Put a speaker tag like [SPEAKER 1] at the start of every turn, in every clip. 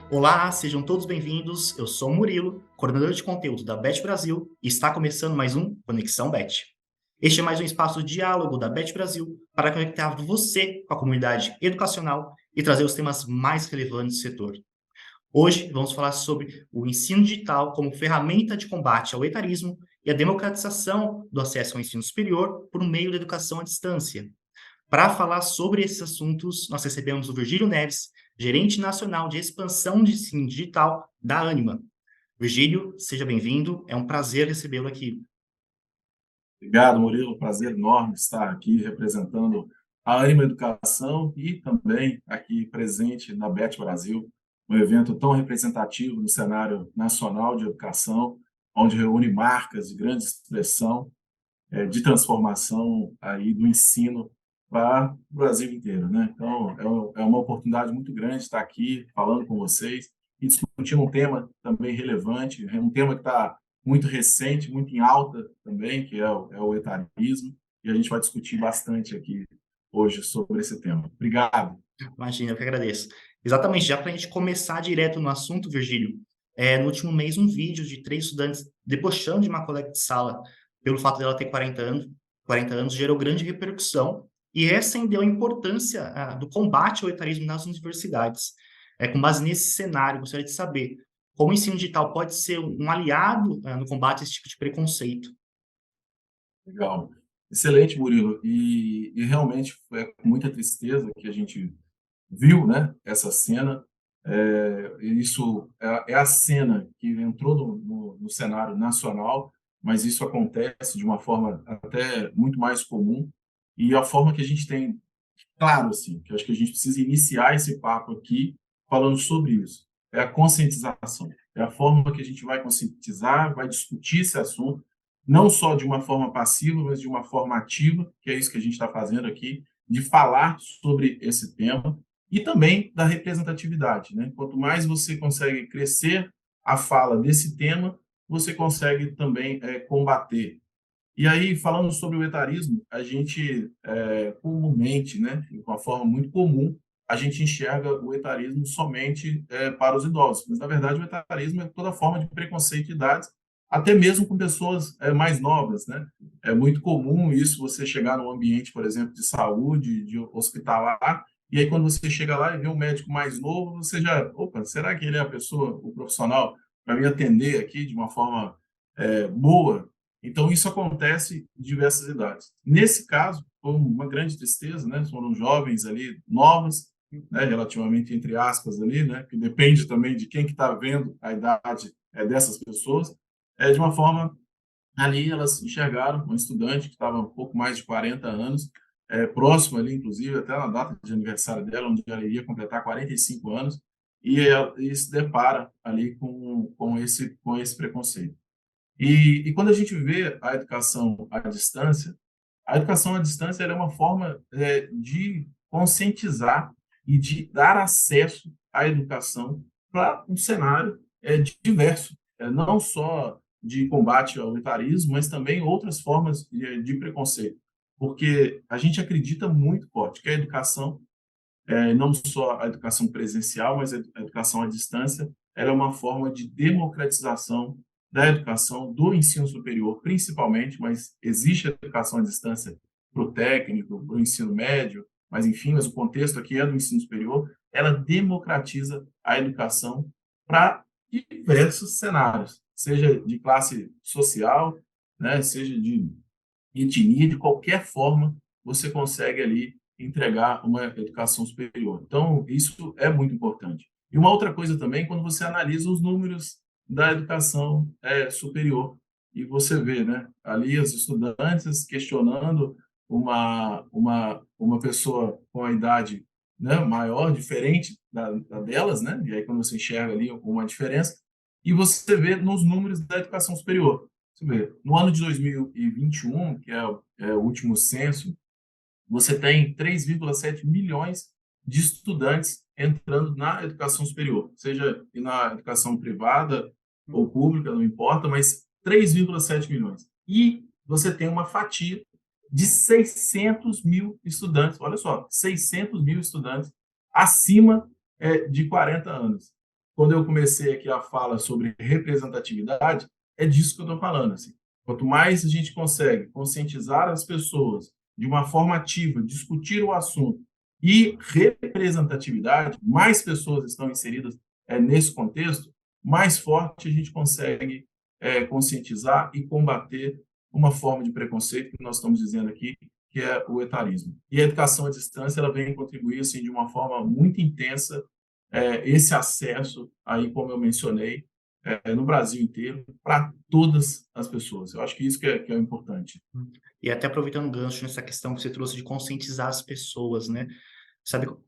[SPEAKER 1] Olá, sejam todos bem-vindos. Eu sou o Murilo, coordenador de conteúdo da Bet Brasil, e está começando mais um Conexão Bet. Este é mais um espaço de diálogo da Bet Brasil para conectar você com a comunidade educacional e trazer os temas mais relevantes do setor. Hoje vamos falar sobre o ensino digital como ferramenta de combate ao etarismo e a democratização do acesso ao ensino superior por meio da educação à distância. Para falar sobre esses assuntos, nós recebemos o Virgílio Neves, gerente nacional de expansão de ensino digital da Anima. Virgílio, seja bem-vindo, é um prazer recebê-lo aqui.
[SPEAKER 2] Obrigado, Murilo. Prazer enorme estar aqui representando a Anima Educação e também aqui presente na Bet Brasil, um evento tão representativo no cenário nacional de educação, onde reúne marcas de grande expressão, de transformação aí do ensino para o Brasil inteiro, né? Então, é uma oportunidade muito grande estar aqui falando com vocês e discutindo um tema também relevante, um tema que está muito recente, muito em alta também, que é o etarismo, e a gente vai discutir bastante aqui hoje sobre esse tema. Obrigado.
[SPEAKER 1] Imagina, eu que agradeço. Exatamente, já para a gente começar direto no assunto, Virgílio, no último mês um vídeo de 3 estudantes debochando de uma colega de sala pelo fato dela ter 40 anos gerou grande repercussão e reacendeu a importância do combate ao etarismo nas universidades. Com base nesse cenário, gostaria de saber como o ensino digital pode ser um aliado no combate a esse tipo de preconceito.
[SPEAKER 2] Legal. Excelente, Murilo. E realmente é com muita tristeza que a gente viu, né, essa cena. Isso é a cena que entrou no cenário nacional, mas isso acontece de uma forma até muito mais comum. E a forma que a gente tem, claro, assim, que eu acho que a gente precisa iniciar esse papo aqui falando sobre isso, é a conscientização. É a forma que a gente vai conscientizar, vai discutir esse assunto, não só de uma forma passiva, mas de uma forma ativa, que é isso que a gente está fazendo aqui, de falar sobre esse tema e também da representatividade, né? Quanto mais você consegue crescer a fala desse tema, você consegue também combater. E aí, falando sobre o etarismo, a gente comumente, né, de uma forma muito comum, a gente enxerga o etarismo somente para os idosos. Mas, na verdade, o etarismo é toda forma de preconceito de idades, até mesmo com pessoas mais novas, né? É muito comum isso, você chegar num ambiente, por exemplo, de saúde, de hospitalar, e aí quando você chega lá e vê um médico mais novo, você já, opa, será que ele é a pessoa, o profissional para me atender aqui de uma forma boa? Então, isso acontece em diversas idades. Nesse caso, foi uma grande tristeza, né? Foram jovens ali, novos, né? Relativamente, entre aspas, ali, né? Que depende também de quem que está vendo a idade dessas pessoas. De uma forma, ali elas enxergaram uma estudante que estava um pouco mais de 40 anos, próximo ali, inclusive, até na data de aniversário dela, onde ela iria completar 45 anos, e se depara ali com esse preconceito. E quando a gente vê a educação à distância ela é uma forma de conscientizar e de dar acesso à educação para um cenário diverso, não só de combate ao etarismo, mas também outras formas de preconceito. Porque a gente acredita muito forte que a educação, não só a educação presencial, mas a educação à distância, ela é uma forma de democratização da educação, do ensino superior, principalmente, mas existe a educação à distância para o técnico, para o ensino médio, mas enfim, mas o contexto aqui é do ensino superior, ela democratiza a educação para diversos cenários, seja de classe social, né, seja de etnia, de qualquer forma, você consegue ali entregar uma educação superior. Então, isso é muito importante. E uma outra coisa também, quando você analisa os números da educação superior, e você vê, né, ali os estudantes questionando uma pessoa com a idade, né, maior, diferente da delas, né, e aí quando você enxerga ali uma diferença, e você vê nos números da educação superior. Você vê, no ano de 2021, que é o último censo, você tem 3,7 milhões de estudantes entrando na educação superior, seja na educação privada ou pública, não importa, mas 3,7 milhões. E você tem uma fatia de 600 mil estudantes, olha só, 600 mil estudantes acima de 40 anos. quando eu comecei aqui a fala sobre representatividade, é disso que eu estou falando. Assim. Quanto mais a gente consegue conscientizar as pessoas de uma forma ativa, discutir o assunto e representatividade, mais pessoas estão inseridas nesse contexto, mais forte a gente consegue conscientizar e combater uma forma de preconceito que nós estamos dizendo aqui, que é o etarismo. E a educação à distância ela vem contribuir assim de uma forma muito intensa esse acesso aí, como eu mencionei, no Brasil inteiro, para todas as pessoas. Eu acho que isso que é importante.
[SPEAKER 1] E até aproveitando o gancho nessa questão que você trouxe de conscientizar as pessoas, né?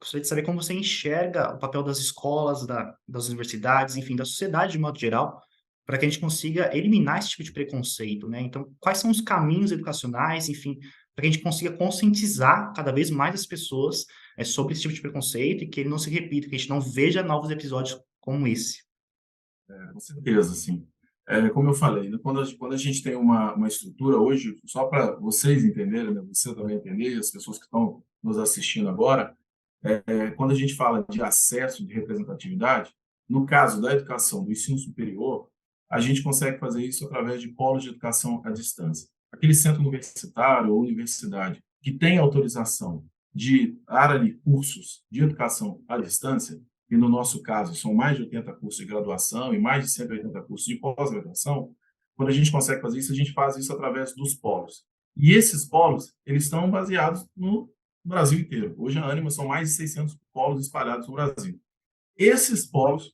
[SPEAKER 1] Gostaria de saber como você enxerga o papel das escolas, das universidades, enfim, da sociedade de modo geral, para que a gente consiga eliminar esse tipo de preconceito, né? Então, quais são os caminhos educacionais, enfim, para que a gente consiga conscientizar cada vez mais as pessoas sobre esse tipo de preconceito e que ele não se repita, que a gente não veja novos episódios como esse.
[SPEAKER 2] Com certeza, sim. Como eu falei, né, quando a gente tem uma estrutura hoje, só para vocês entenderem, né, você também entender, e as pessoas que estão nos assistindo agora, quando a gente fala de acesso, de representatividade, no caso da educação, do ensino superior, a gente consegue fazer isso através de polos de educação à distância. Aquele centro universitário ou universidade que tem autorização de dar ali cursos de educação à distância, e no nosso caso são mais de 80 cursos de graduação e mais de 180 cursos de pós-graduação, quando a gente consegue fazer isso, a gente faz isso através dos polos. E esses polos, eles estão baseados no Brasil inteiro. Hoje, a Ânima são mais de 600 polos espalhados no Brasil. Esses polos,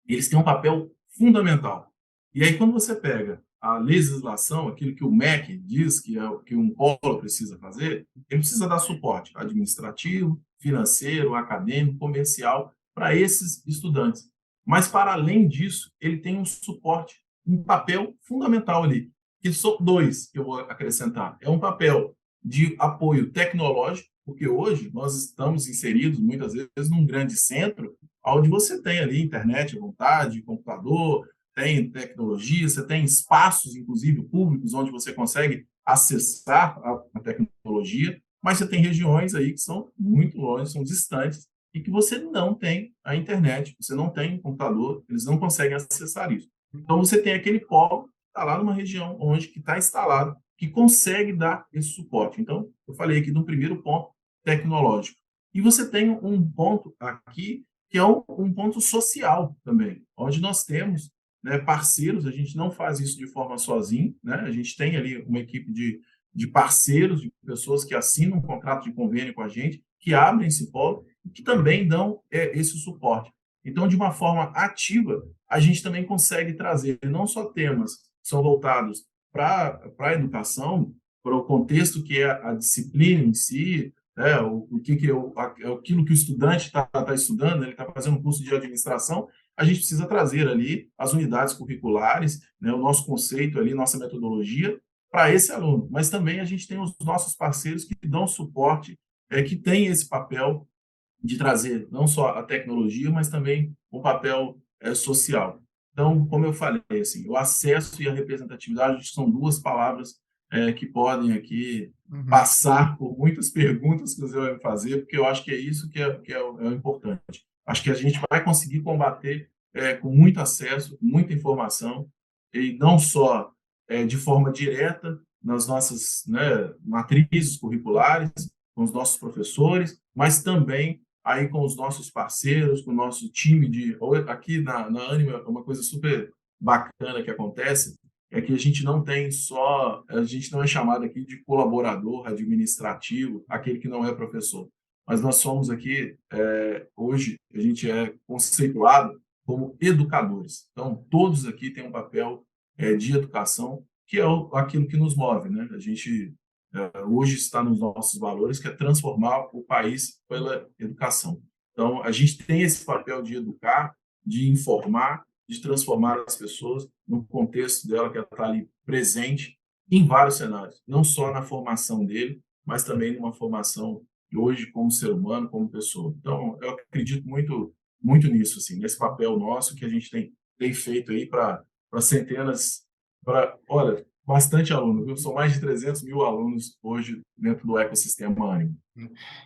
[SPEAKER 2] eles têm um papel fundamental. E aí, quando você pega a legislação, aquilo que o MEC diz que é o que um polo precisa fazer, ele precisa dar suporte administrativo, financeiro, acadêmico, comercial para esses estudantes. Mas, para além disso, ele tem um suporte, um papel fundamental ali, que são dois que eu vou acrescentar. É um papel de apoio tecnológico, porque hoje nós estamos inseridos, muitas vezes, num grande centro, onde você tem ali internet à vontade, computador, tem tecnologia, você tem espaços, inclusive públicos, onde você consegue acessar a tecnologia, mas você tem regiões aí que são muito longe, são distantes, e que você não tem a internet, você não tem computador, eles não conseguem acessar isso. Então, você tem aquele polo que está lá numa região onde que está instalado, que consegue dar esse suporte. Então, eu falei aqui do primeiro ponto tecnológico. E você tem um ponto aqui que é um ponto social também, onde nós temos parceiros, a gente não faz isso de forma sozinho, né? A gente tem ali uma equipe de parceiros, de pessoas que assinam um contrato de convênio com a gente, que abrem esse polo e que também dão esse suporte. Então, de uma forma ativa, a gente também consegue trazer não só temas que são voltados para a educação, para o contexto que é a disciplina em si, aquilo que o estudante está estudando, ele está fazendo um curso de administração, a gente precisa trazer ali as unidades curriculares, né, o nosso conceito ali, nossa metodologia para esse aluno. Mas também a gente tem os nossos parceiros que dão suporte, que tem esse papel de trazer não só a tecnologia, mas também o papel social. Então, como eu falei, assim, o acesso e a representatividade são duas palavras que podem aqui passar por muitas perguntas que você vai fazer, porque eu acho que é isso que é o importante. Acho que a gente vai conseguir combater com muito acesso, muita informação, e não só de forma direta nas nossas matrizes curriculares, com os nossos professores, mas também aí com os nossos parceiros, com o nosso time aqui na Ânima, uma coisa super bacana que acontece é que a gente não é chamado aqui de colaborador administrativo, aquele que não é professor, mas nós somos aqui, hoje, a gente é conceituado como educadores. Então, todos aqui têm um papel de educação, que é aquilo que nos move, né? A gente hoje está nos nossos valores, que é transformar o país pela educação. Então, a gente tem esse papel de educar, de informar, de transformar as pessoas no contexto dela, que ela está ali presente em vários cenários, não só na formação dele, mas também numa formação hoje como ser humano, como pessoa. Então, eu acredito muito, muito nisso, assim, nesse papel nosso que a gente tem feito aí para centenas, olha, bastante aluno, viu? São mais de 300 mil alunos hoje dentro do ecossistema Ânimo.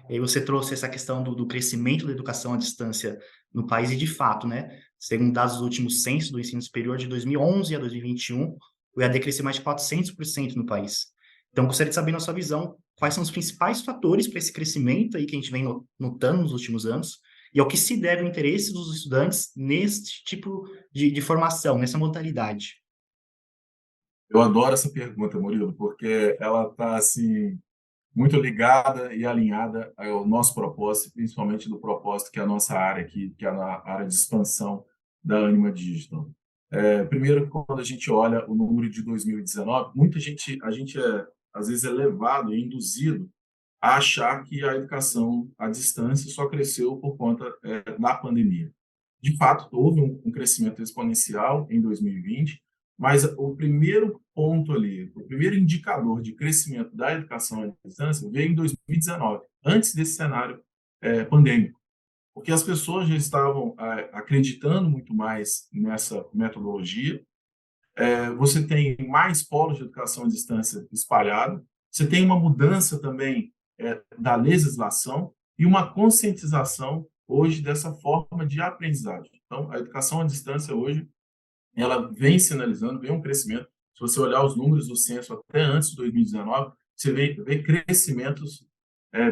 [SPEAKER 1] E aí você trouxe essa questão do crescimento da educação à distância no país e, de fato, né, segundo dados do último censo do ensino superior de 2011 a 2021, o EAD cresceu mais de 400% no país. Então, gostaria de saber, na sua visão, quais são os principais fatores para esse crescimento aí que a gente vem notando nos últimos anos e ao que se deve o interesse dos estudantes neste tipo de formação, nessa modalidade.
[SPEAKER 2] Eu adoro essa pergunta, Murilo, porque ela está assim muito ligada e alinhada ao nosso propósito, principalmente do propósito que é a nossa área aqui, que é a área de expansão da Anima Digital. Primeiro, quando a gente olha o número de 2019, muita gente, a gente às vezes é levado e induzido a achar que a educação à distância só cresceu por conta da pandemia. De fato, houve um crescimento exponencial em 2020, mas o primeiro ponto ali, o primeiro indicador de crescimento da educação à distância veio em 2019, antes desse cenário pandêmico, porque as pessoas já estavam acreditando muito mais nessa metodologia. Você tem mais polos de educação à distância espalhados, você tem uma mudança também da legislação e uma conscientização hoje dessa forma de aprendizagem. Então, a educação à distância hoje ela vem sinalizando, vem um crescimento. Se você olhar os números do censo até antes de 2019, você vê crescimentos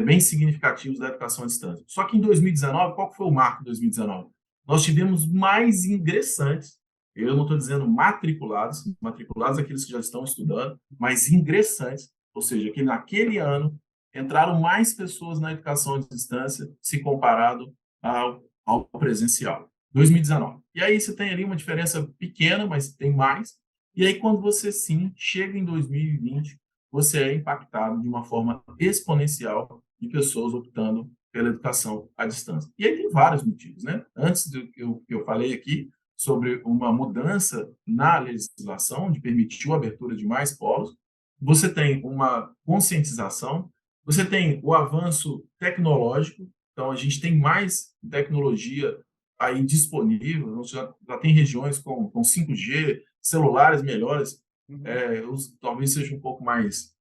[SPEAKER 2] bem significativos da educação à distância. Só que em 2019, qual foi o marco de 2019? Nós tivemos mais ingressantes, eu não estou dizendo matriculados, matriculados aqueles que já estão estudando, mas ingressantes, ou seja, que naquele ano entraram mais pessoas na educação à distância se comparado ao presencial. 2019. E aí você tem ali uma diferença pequena, mas tem mais. E aí quando você sim chega em 2020, você é impactado de uma forma exponencial de pessoas optando pela educação à distância. E aí tem vários motivos, né? Antes do que eu falei aqui sobre uma mudança na legislação de permitir a abertura de mais polos, você tem uma conscientização, você tem o avanço tecnológico, então a gente tem mais tecnologia aí disponível, já tem regiões com 5G, celulares melhores, talvez seja um pouco mais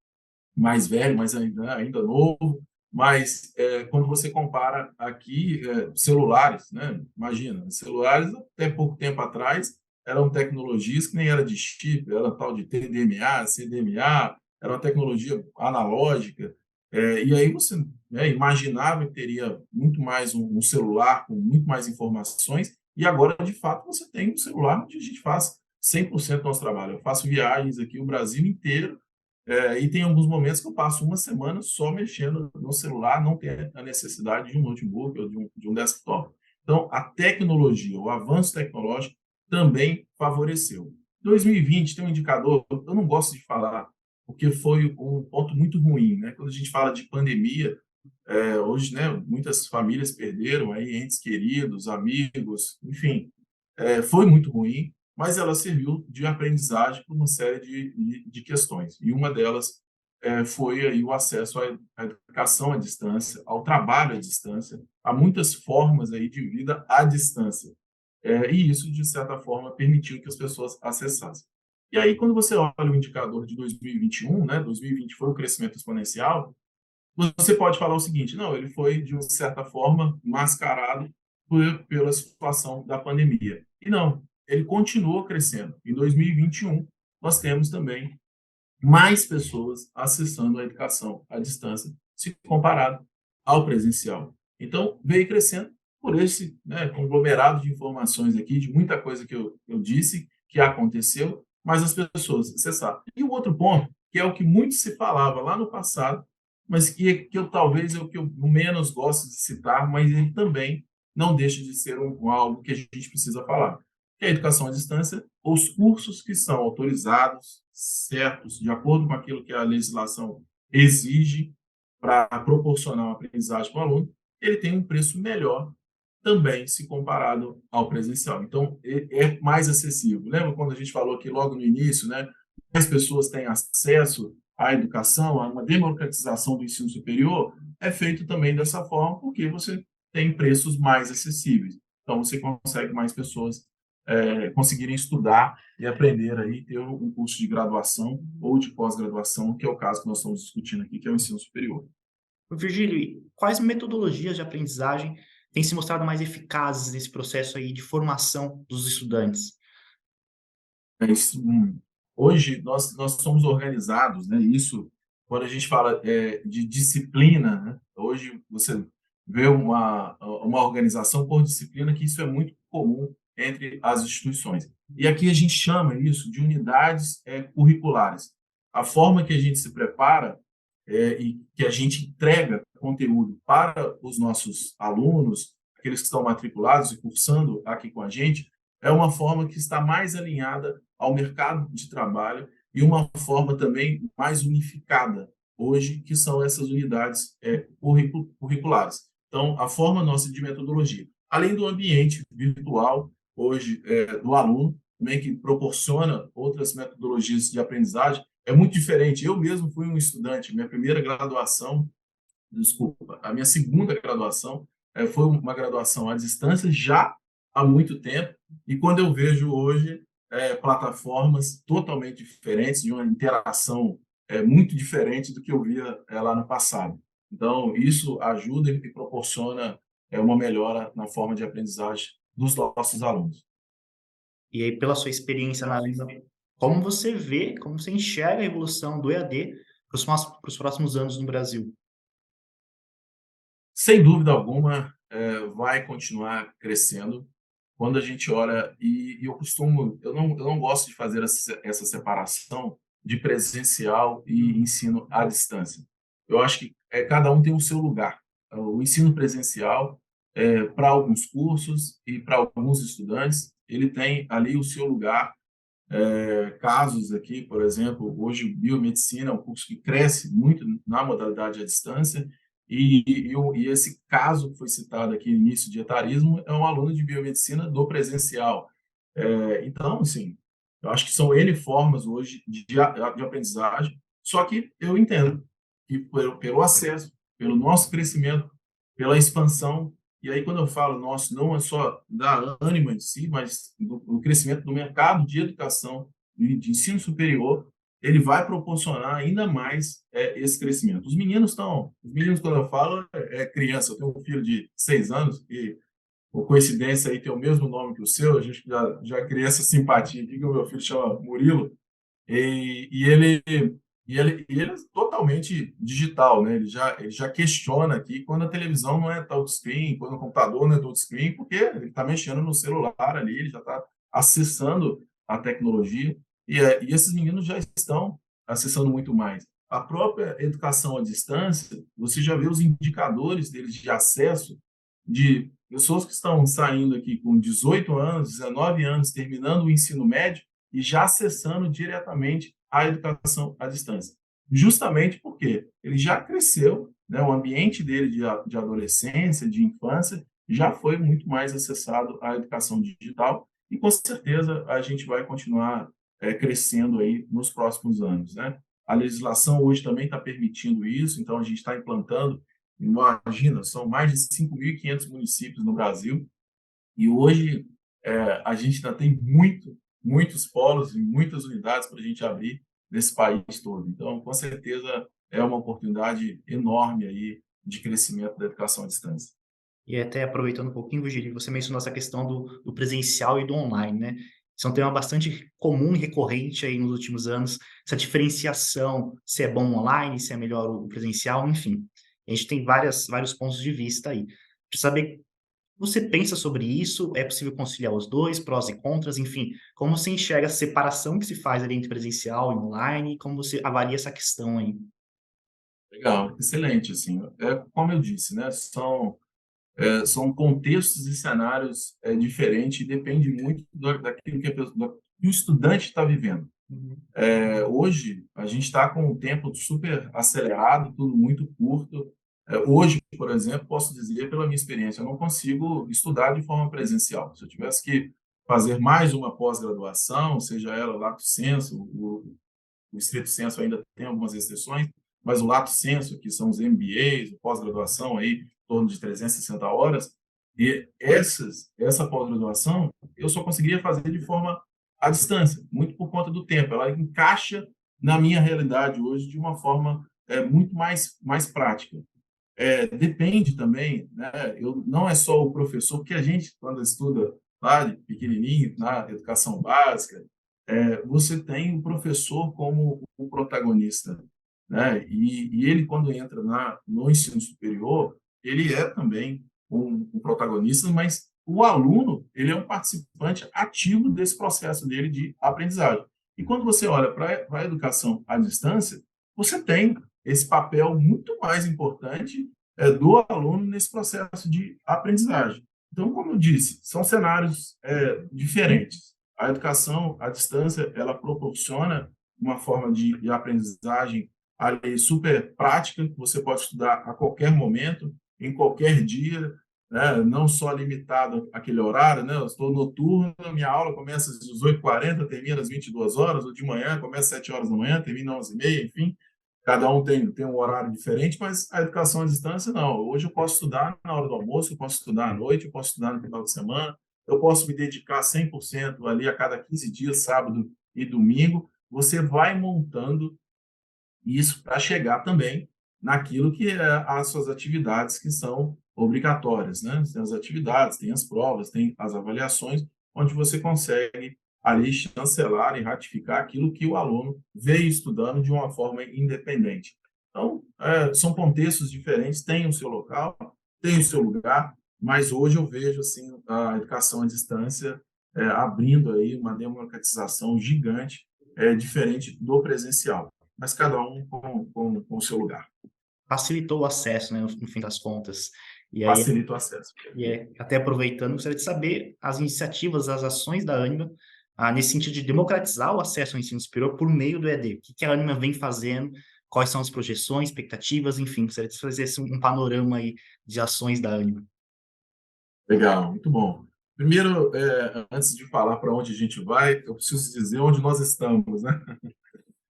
[SPEAKER 2] velho, mas ainda novo, mas quando você compara aqui celulares, né? Imagina, celulares até pouco tempo atrás eram tecnologias que nem era de chip, era tal de TDMA, CDMA, era uma tecnologia analógica, e aí você imaginava que teria muito mais um celular com muito mais informações, e agora, de fato, você tem um celular onde a gente faz 100% do nosso trabalho. Eu faço viagens aqui o Brasil inteiro, e tem alguns momentos que eu passo uma semana só mexendo no celular, não tem a necessidade de um notebook ou de um desktop. Então, a tecnologia, o avanço tecnológico também favoreceu. 2020 tem um indicador, eu não gosto de falar, porque foi um ponto muito ruim, né? Quando a gente fala de pandemia, hoje, né, muitas famílias perderam aí entes queridos, amigos, enfim, foi muito ruim, mas ela serviu de aprendizagem para uma série de questões. E uma delas foi aí o acesso à educação à distância, ao trabalho à distância, a muitas formas aí de vida à distância. E isso, de certa forma, permitiu que as pessoas acessassem. E aí, quando você olha o indicador de 2021, né, 2020 foi o crescimento exponencial, você pode falar o seguinte: não, ele foi, de uma certa forma, mascarado pela situação da pandemia. E não, ele continua crescendo. Em 2021, nós temos também mais pessoas acessando a educação à distância, se comparado ao presencial. Então, veio crescendo por esse conglomerado de informações aqui, de muita coisa que eu disse, que aconteceu, mas as pessoas acessaram. E o outro ponto, que é o que muito se falava lá no passado, mas que eu talvez é o que eu menos gosto de citar, mas ele também não deixa de ser algo que a gente precisa falar, que é a educação à distância, os cursos que são autorizados, certos, de acordo com aquilo que a legislação exige para proporcionar uma aprendizagem para o aluno, ele tem um preço melhor também se comparado ao presencial. Então, é mais acessível. Lembra quando a gente falou aqui logo no início, né? Mais pessoas têm acesso à educação, a uma democratização do ensino superior, é feito também dessa forma porque você tem preços mais acessíveis. Então, você consegue mais pessoas conseguirem estudar e aprender aí, ter um curso de graduação ou de pós-graduação, que é o caso que nós estamos discutindo aqui, que é o ensino superior.
[SPEAKER 1] Virgílio, e quais metodologias de aprendizagem têm se mostrado mais eficazes nesse processo aí de formação dos estudantes?
[SPEAKER 2] É isso, hoje nós somos organizados, né? Isso, quando a gente fala de disciplina, né? Hoje você vê uma organização por disciplina, que isso é muito comum entre as instituições. E aqui a gente chama isso de unidades curriculares. A forma que a gente se prepara e que a gente entrega conteúdo para os nossos alunos, aqueles que estão matriculados e cursando aqui com a gente, é uma forma que está mais alinhada ao mercado de trabalho e uma forma também mais unificada hoje, que são essas unidades curriculares. Então, a forma nossa de metodologia, além do ambiente virtual hoje do aluno, também que proporciona outras metodologias de aprendizagem, é muito diferente. Eu mesmo fui um estudante, minha primeira graduação, desculpa, a minha segunda graduação foi uma graduação à distância já há muito tempo, e quando eu vejo hoje plataformas totalmente diferentes, de uma interação muito diferente do que eu via lá no passado. Então, isso ajuda e proporciona uma melhora na forma de aprendizagem dos nossos alunos.
[SPEAKER 1] E aí, pela sua experiência na área, como você vê, como você enxerga a evolução do EAD para os próximos anos no Brasil?
[SPEAKER 2] Sem dúvida alguma, vai continuar crescendo. Quando a gente olha, e eu não gosto de fazer essa separação de presencial e ensino à distância. Eu acho que cada um tem o seu lugar. O ensino presencial, para alguns cursos e para alguns estudantes, ele tem ali o seu lugar. Casos aqui, por exemplo, hoje biomedicina é um curso que cresce muito na modalidade à distância, e esse caso que foi citado aqui no início de etarismo é um aluno de biomedicina do presencial. Então, assim, eu acho que são N formas hoje de aprendizagem, só que eu entendo que pelo acesso, pelo nosso crescimento, pela expansão, e aí quando eu falo nosso, não é só da Ânima em si, mas do crescimento do mercado de educação e de ensino superior, ele vai proporcionar ainda mais esse crescimento. Os meninos quando eu falo é criança, eu tenho um filho de 6 anos e por coincidência aí tem o mesmo nome que o seu, a gente já cria essa simpatia aqui, que o meu filho chama Murilo, e, e ele ele é totalmente digital, né? Ele já questiona aqui quando a televisão não é touchscreen, quando o computador não é touchscreen, porque ele está mexendo no celular ali, ele já está acessando a tecnologia, e esses meninos já estão acessando muito mais. A própria educação à distância, você já vê os indicadores deles de acesso de pessoas que estão saindo aqui com 18 anos, 19 anos, terminando o ensino médio e já acessando diretamente a educação à distância. Justamente porque ele já cresceu, né, o ambiente dele de adolescência, de infância, já foi muito mais acessado à educação digital e, com certeza, a gente vai continuar crescendo aí nos próximos anos, né? A legislação hoje também está permitindo isso, então a gente está implantando. Imagina, são mais de 5.500 municípios no Brasil e hoje a gente ainda tem muitos polos e muitas unidades para a gente abrir nesse país todo. Então, com certeza, é uma oportunidade enorme aí de crescimento da educação à distância.
[SPEAKER 1] E até aproveitando um pouquinho, Virgílio, você mencionou essa questão do presencial e do online, né? Isso é um tema bastante comum e recorrente aí nos últimos anos, essa diferenciação, se é bom online, se é melhor o presencial, enfim. A gente tem vários pontos de vista aí. Para saber, você pensa sobre isso? É possível conciliar os dois, prós e contras, enfim, como você enxerga a separação que se faz ali entre presencial e online, como você avalia essa questão aí?
[SPEAKER 2] Legal, excelente, assim, como eu disse, né, são contextos e cenários diferentes e depende muito daquilo que o estudante está vivendo.
[SPEAKER 1] Uhum.
[SPEAKER 2] Hoje, a gente está com um tempo super acelerado, tudo muito curto. Hoje, por exemplo, posso dizer, pela minha experiência, eu não consigo estudar de forma presencial. Se eu tivesse que fazer mais uma pós-graduação, seja ela lato sensu, o estrito sensu ainda tem algumas exceções, mas o lato sensu, que são os MBAs, pós-graduação, aí, em torno de 360 horas, E essa pós-graduação eu só conseguiria fazer de forma à distância, muito por conta do tempo. Ela encaixa na minha realidade hoje de uma forma muito mais prática. Depende também, né? Não é só o professor, porque a gente, quando estuda lá de pequenininho, na educação básica, você tem o professor como o protagonista, né? E ele, quando entra no ensino superior, ele é também um protagonista, mas o aluno, ele é um participante ativo desse processo dele de aprendizagem. E quando você olha para a educação à distância, você tem esse papel muito mais importante do aluno nesse processo de aprendizagem. Então, como eu disse, são cenários diferentes. A educação à distância, ela proporciona uma forma de aprendizagem ali super prática, que você pode estudar a qualquer momento, em qualquer dia, né? Não só limitado àquele horário, né? Eu estou noturno, minha aula começa às 18h40, termina às 22 horas, ou de manhã, começa às 7 horas da manhã, termina às 11h30, enfim. Cada um tem um horário diferente, mas a educação à distância, não. Hoje eu posso estudar na hora do almoço, eu posso estudar à noite, eu posso estudar no final de semana, eu posso me dedicar 100% ali a cada 15 dias, sábado e domingo. Você vai montando isso para chegar também naquilo que é as suas atividades que são obrigatórias, né? Tem as atividades, tem as provas, tem as avaliações, onde você consegue ali chancelar e ratificar aquilo que o aluno veio estudando de uma forma independente. Então, são contextos diferentes, tem o seu local, tem o seu lugar, mas hoje eu vejo assim a educação à distância abrindo aí uma democratização gigante, diferente do presencial, mas cada um com o seu lugar.
[SPEAKER 1] Facilitou o acesso, né, no fim das contas. E aí,
[SPEAKER 2] Facilita o acesso.
[SPEAKER 1] até aproveitando, gostaria de saber as iniciativas, as ações da Ânima, nesse sentido de democratizar o acesso ao ensino superior por meio do EAD. O que a Ânima vem fazendo, quais são as projeções, expectativas, enfim, gostaria de fazer um panorama aí de ações da Ânima.
[SPEAKER 2] Legal, muito bom. Primeiro, antes de falar para onde a gente vai, eu preciso dizer onde nós estamos, né?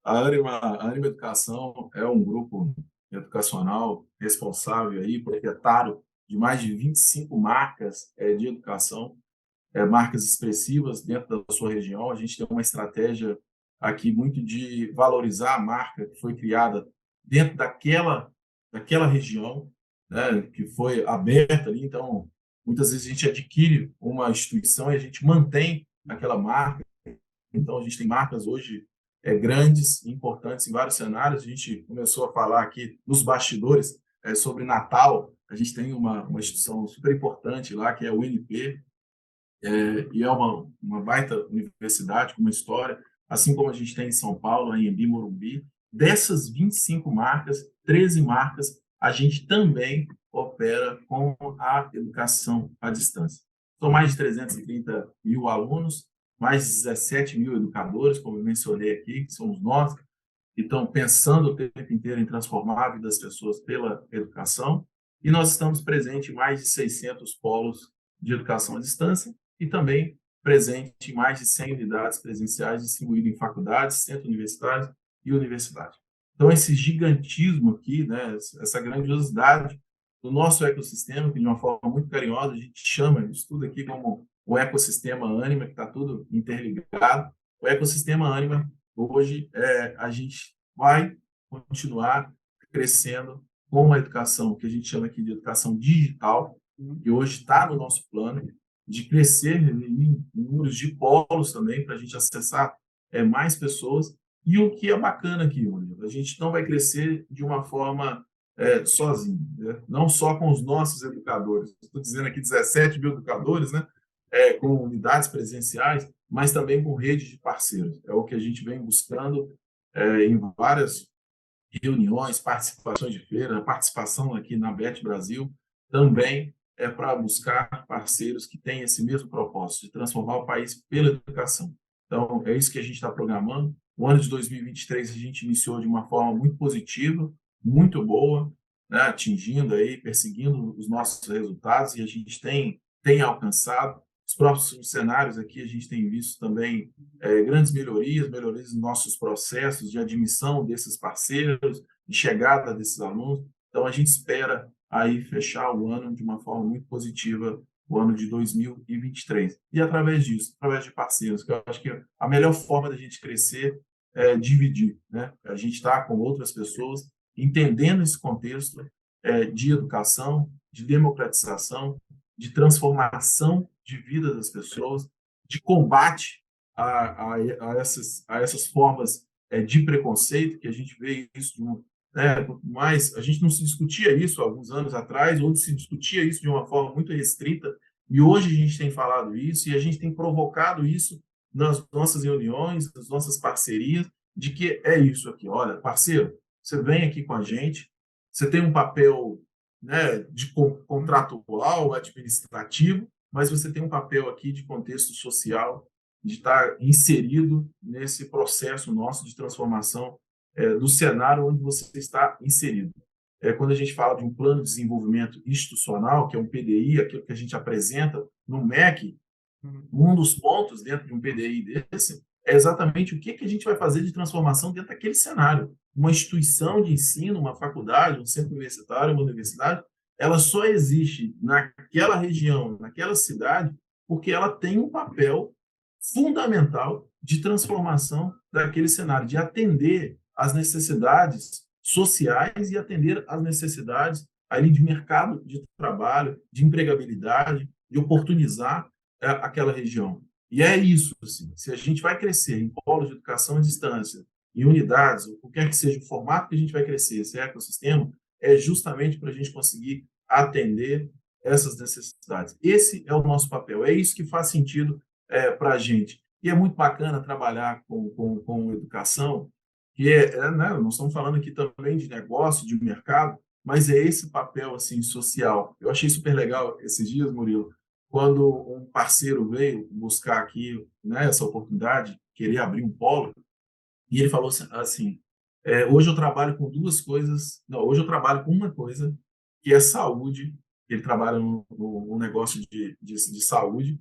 [SPEAKER 2] A Anima Educação é um grupo educacional responsável aí, proprietário de mais de 25 marcas de educação, marcas expressivas dentro da sua região. A gente tem uma estratégia aqui muito de valorizar a marca que foi criada dentro daquela região, né, que foi aberta ali. Então, muitas vezes a gente adquire uma instituição e a gente mantém aquela marca. Então, a gente tem marcas hoje grandes, importantes em vários cenários. A gente começou a falar aqui nos bastidores sobre Natal. A gente tem uma instituição super importante lá, que é o INP, e é uma baita universidade com uma história, assim como a gente tem em São Paulo, Anhembi, Morumbi. Dessas 25 marcas, 13 marcas, a gente também opera com a educação à distância. São mais de 330 mil alunos, mais de 17 mil educadores, como eu mencionei aqui, que somos nós, que estão pensando o tempo inteiro em transformar a vida das pessoas pela educação, e nós estamos presentes em mais de 600 polos de educação à distância e também presente em mais de 100 unidades presenciais distribuídas em faculdades, centros universitários e universidade. Então, esse gigantismo aqui, né, essa grandiosidade do nosso ecossistema, que de uma forma muito carinhosa a gente chama isso tudo aqui como o ecossistema Anima, que está tudo interligado. O ecossistema Anima, hoje, a gente vai continuar crescendo com uma educação que a gente chama aqui de educação digital, que hoje está no nosso plano, de crescer em números de polos também, para a gente acessar mais pessoas. E o que é bacana aqui, a gente não vai crescer de uma forma sozinho, né? Não só com os nossos educadores. Estou dizendo aqui 17 mil educadores, né? Com unidades presenciais, mas também com rede de parceiros. É o que a gente vem buscando em várias reuniões, participações de feira, participação aqui na BET Brasil, também é para buscar parceiros que têm esse mesmo propósito, de transformar o país pela educação. Então, é isso que a gente está programando. O ano de 2023 a gente iniciou de uma forma muito positiva, muito boa, né, atingindo aí, perseguindo os nossos resultados, e a gente tem alcançado. Os próximos cenários aqui a gente tem visto também grandes melhorias nos nossos processos de admissão desses parceiros, de chegada desses alunos. Então, a gente espera aí fechar o ano de uma forma muito positiva o ano de 2023. E através disso, através de parceiros, que eu acho que a melhor forma da gente crescer é dividir, né? A gente está com outras pessoas, entendendo esse contexto de educação, de democratização, de transformação de vida das pessoas, de combate a essas formas de preconceito, que a gente vê isso mas a gente não se discutia isso há alguns anos atrás, ou se discutia isso de uma forma muito restrita, e hoje a gente tem falado isso, e a gente tem provocado isso nas nossas reuniões, nas nossas parcerias, de que é isso aqui. Olha, parceiro, você vem aqui com a gente, você tem um papel, né, de contratual, administrativo, mas você tem um papel aqui de contexto social, de estar inserido nesse processo nosso de transformação do cenário onde você está inserido. Quando a gente fala de um plano de desenvolvimento institucional, que é um PDI, aquilo que a gente apresenta no MEC, um dos pontos dentro de um PDI desse é exatamente o que a gente vai fazer de transformação dentro daquele cenário. Uma instituição de ensino, uma faculdade, um centro universitário, uma universidade, ela só existe naquela região, naquela cidade, porque ela tem um papel fundamental de transformação daquele cenário, de atender às necessidades sociais e atender às necessidades ali de mercado de trabalho, de empregabilidade, de oportunizar aquela região. E é isso, assim, se a gente vai crescer em polos de educação à distância, em unidades, ou qualquer que seja o formato que a gente vai crescer, esse ecossistema, é justamente para a gente conseguir atender essas necessidades. Esse é o nosso papel, é isso que faz sentido para a gente. E é muito bacana trabalhar com educação, que né, nós estamos falando aqui também de negócio, de mercado, mas é esse papel assim, social. Eu achei super legal esses dias, Murilo, quando um parceiro veio buscar aqui, né, essa oportunidade, querer abrir um polo, e ele falou assim, hoje eu trabalho com duas coisas, não, hoje eu trabalho com uma coisa, que é saúde, ele trabalha no negócio de saúde,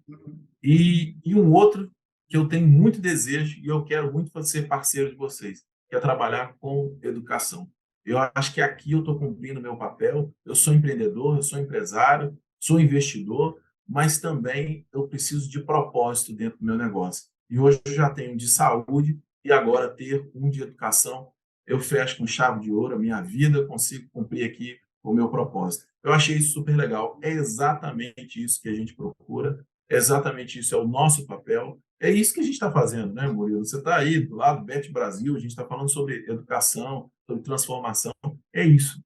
[SPEAKER 2] e um outro que eu tenho muito desejo e eu quero muito ser parceiro de vocês, que é trabalhar com educação. Eu acho que aqui eu estou cumprindo meu papel, eu sou empreendedor, eu sou empresário, sou investidor, mas também eu preciso de propósito dentro do meu negócio. E hoje eu já tenho de saúde e agora ter um de educação, eu fecho com chave de ouro a minha vida, consigo cumprir aqui o meu propósito. Eu achei isso super legal. É exatamente isso que a gente procura, é exatamente isso, é o nosso papel. É isso que a gente está fazendo, né, Murilo? Você está aí do lado do Bet Brasil, a gente está falando sobre educação, sobre transformação. É isso.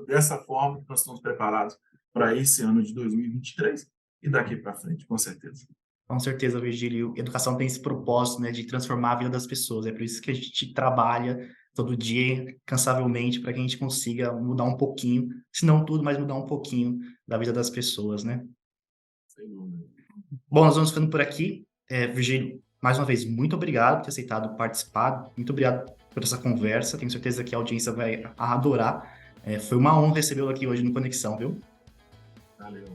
[SPEAKER 2] Dessa forma que nós estamos preparados para esse ano de 2023 e daqui para frente, com certeza.
[SPEAKER 1] Com certeza, Virgílio. Educação tem esse propósito, né, de transformar a vida das pessoas. É por isso que a gente trabalha todo dia, cansavelmente, para que a gente consiga mudar um pouquinho, se não tudo, mas mudar um pouquinho da vida das pessoas, né?
[SPEAKER 2] Sem dúvida.
[SPEAKER 1] Bom, nós vamos ficando por aqui. Virgílio, mais uma vez, muito obrigado por ter aceitado participar. Muito obrigado por essa conversa. Tenho certeza que a audiência vai adorar. Foi uma honra recebê-lo aqui hoje no Conexão, viu?
[SPEAKER 2] Valeu.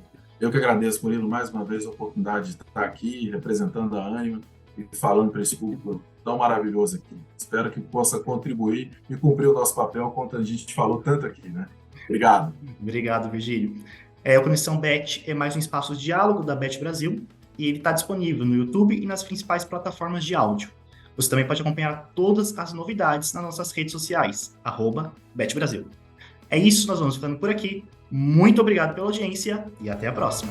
[SPEAKER 2] Eu que agradeço, Murilo, mais uma vez a oportunidade de estar aqui representando a Ânima e falando para esse público tão maravilhoso aqui. Espero que possa contribuir e cumprir o nosso papel, quanto a gente falou tanto aqui, né? Obrigado.
[SPEAKER 1] Obrigado, Virgílio. O Conexão Bet é mais um espaço de diálogo da Bet Brasil e ele está disponível no YouTube e nas principais plataformas de áudio. Você também pode acompanhar todas as novidades nas nossas redes sociais, @BetBrasil. É isso, nós vamos ficando por aqui. Muito obrigado pela audiência e até a próxima.